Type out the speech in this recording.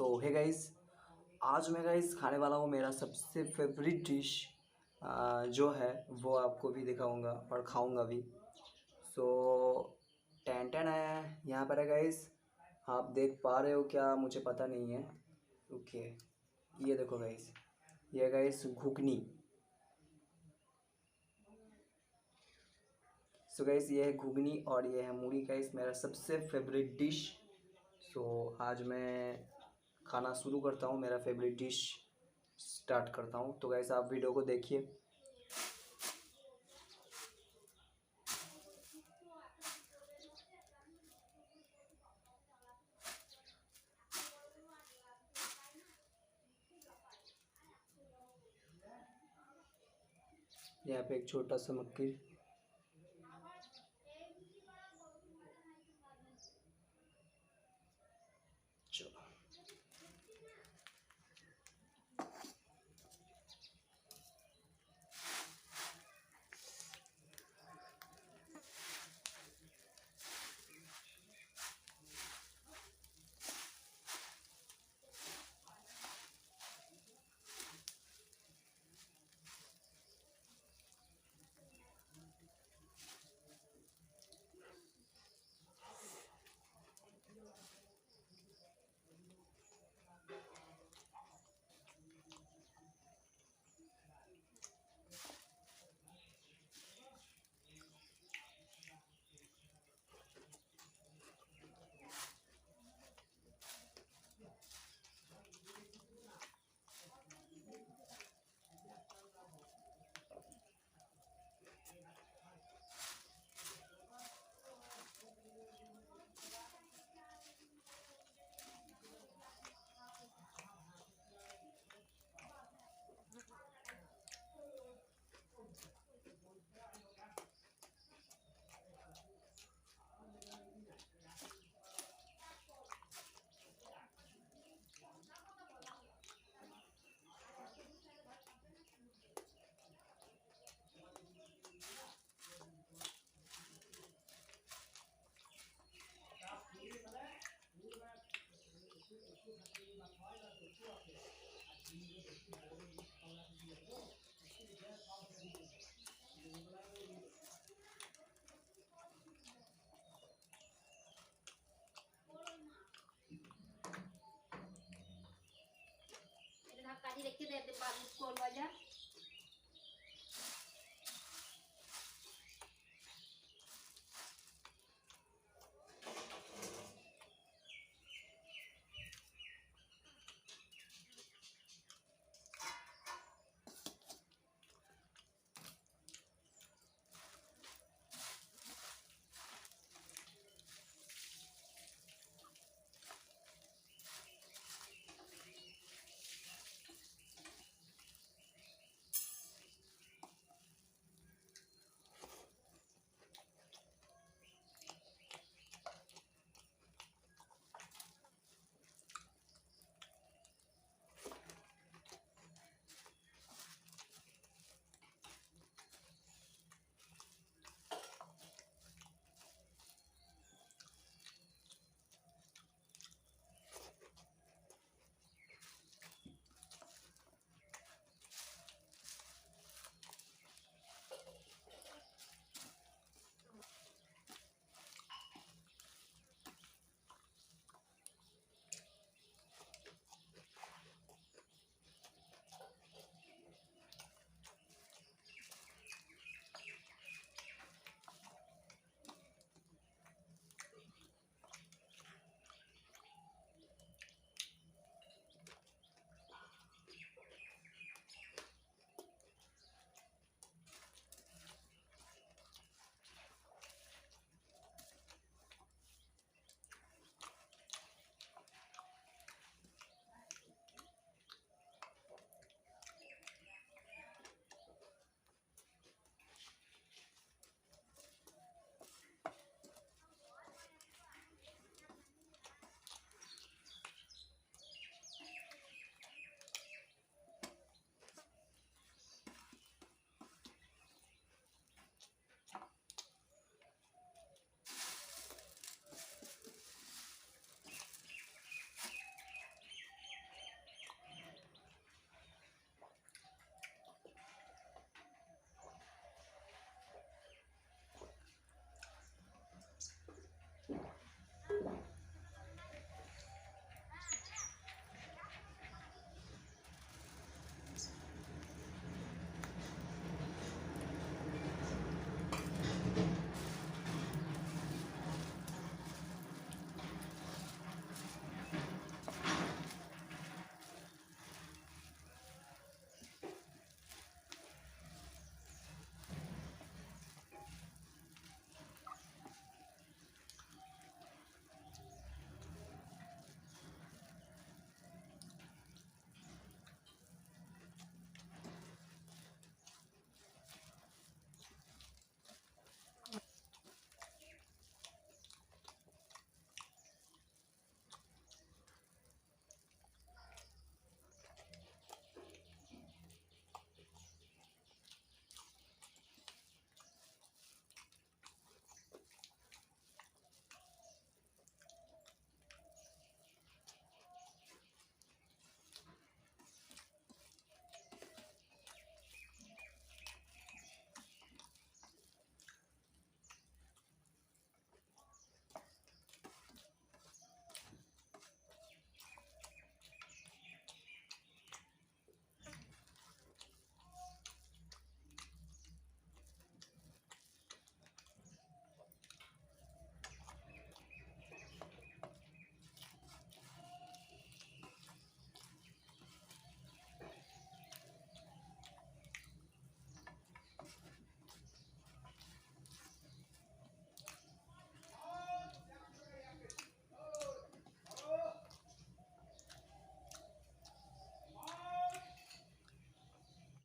सो hey guys, आज मैं guys खाने वाला हूँ मेरा सबसे फेवरेट डिश जो है वो आपको भी दिखाऊंगा और खाऊंगा भी। सो टेंटन है यहाँ पर है गाइस, आप देख पा रहे हो क्या मुझे पता नहीं है। ओके, ये देखो गाइस, ये गाइस घुगनी। सो गाइस ये है घुगनी और ये है मूढ़ी गाइस, मेरा सबसे फेवरेट डिश। सो आज मैं खाना शुरू करता हूँ, मेरा फेवरेट डिश स्टार्ट करता हूँ। तो गाइस आप वीडियो को देखिए। यहाँ पे एक छोटा सा मक्खी, चलो ধাক্কা দিয়ে রেখে দে বাবু কোন বাজার